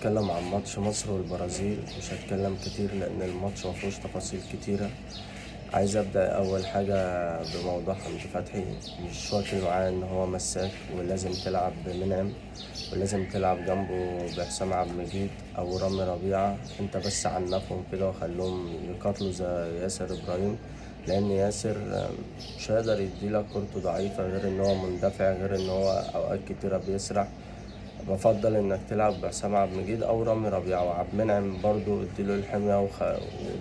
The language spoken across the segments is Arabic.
هتكلم عن ماتش مصر والبرازيل. مش هتكلم كتير لأن الماتش مفيهوش تفاصيل كتيرة. عايز أبدأ أول حاجة بموضوع حمدي فتحي. مش واكل معاه إن هو مساك ولازم تلعب بمنعم ولازم تلعب جنبه بحسام عبد المجيد أو رامي ربيعة. أنت بس عنفهم كده وخلوهم يقاتلوا زي ياسر إبراهيم، لأن ياسر مش هيقدر يديلك كورته ضعيفة، غير إن هو مندفع، غير إن هو أوقات كتيرة بيسرح. بفضل انك تلعب بحسام عبد المجيد او رامي ربيعة وعبد المنعم برضو اديله الحمية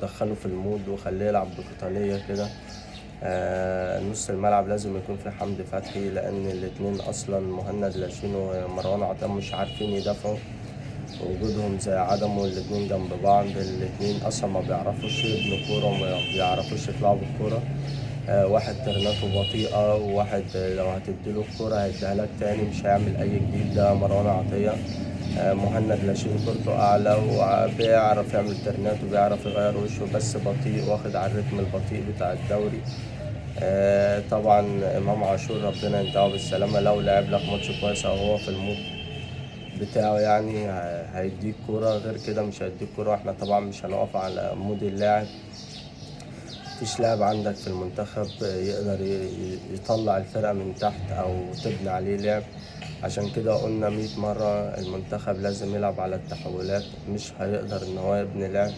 ودخله في المود وخليه يلعب بقتالية كده. نص الملعب لازم يكون في حمدي فتحي، لان الاتنين اصلا مهند لاشين ومروان عطية مش عارفين يدافعوا. وجودهم زي عدمه، الاتنين جنب بعض، الاتنين اصلا ما بيعرفوش يبنوا كورة وما بيعرفوش يطلعوا بالكورة. واحد ترناته بطيئة، وواحد لو هتديله الكورة هيديها لك تاني، مش هيعمل أي جديد. ده مروان عطية. مهند لاشين كورته أعلى وبيعرف يعمل ترنات وبيعرف يغير وشه، بس بطيء، واخد على الريتم البطيء بتاع الدوري. طبعا إمام عاشور ربنا ينتهي بالسلامة، لو لعب لك ماتش كويس أو هو في المود بتاعه يعني هيديك كورة، غير كده مش هيديك كورة. واحنا طبعا مش هنقف على مود اللاعب. مفيش لاعب عندك في المنتخب يقدر يطلع الفرقة من تحت أو تبني عليه لعب. عشان كده قلنا 100 مرة المنتخب لازم يلعب على التحولات، مش هيقدر إن هو يبني لعب.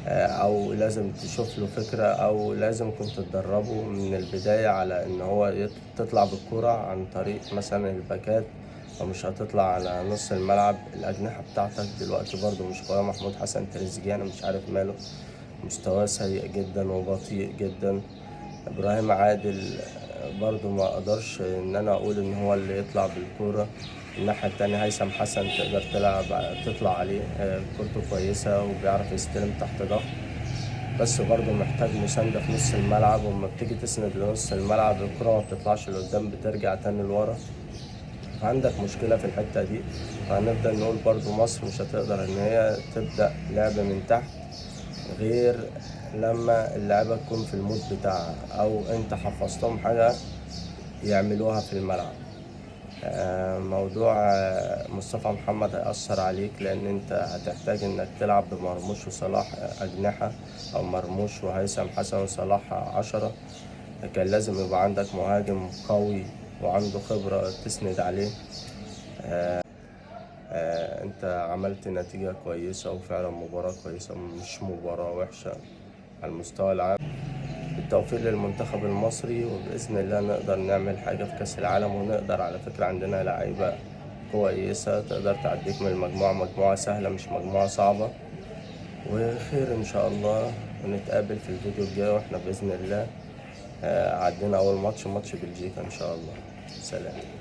أو لازم تشوف له فكرة، أو لازم كنت تدربه من البداية على إن هو تطلع بالكرة عن طريق مثلا الباكات. ومش هتطلع على نص الملعب. الأجنحة بتاعتك دلوقتي برضو مش قوية. محمود حسن تريزيجيه أنا مش عارف ماله، مستواه سيء جدا وبطيء جدا. ابراهيم عادل برضو ما اقدرش ان انا اقول ان هو اللي يطلع بالكورة. الناحية التانية هيثم حسن تقدر تطلع عليه، كورته كويسة وبيعرف يستلم تحت ضغط، بس برضو محتاج مساندة في نص الملعب. وما بتيجي تسند لنص الملعب الكرة ما بتطلعش لقدام، بترجع تاني لورا. عندك مشكلة في الحتة دي. فهنبدأ نقول برضو مصر مش هتقدر ان هي تبدأ لعب من تحت، غير لما اللعبة تكون في المود بتاعها، او انت حفظتهم حاجة يعملوها في الملعب. موضوع مصطفى محمد هيأثر عليك، لان انت هتحتاج انك تلعب بمرموش وصلاح أجنحة، او مرموش وهيثم حسن وصلاح 10. كان لازم يبقى عندك مهاجم قوي وعنده خبرة تسند عليه. انت عملت نتيجة كويسة وفعلا مباراة كويسة، مش مباراة وحشة على المستوى العام. بالتوفيق للمنتخب المصري، وبإذن الله نقدر نعمل حاجة في كأس العالم. ونقدر على فكرة عندنا لعيبة كويسة تقدر تعديك من المجموعة. مجموعة سهلة مش مجموعة صعبة. وخير إن شاء الله. ونتقابل في الفيديو الجاي واحنا بإذن الله عدينا أول ماتش بلجيكا إن شاء الله. سلام.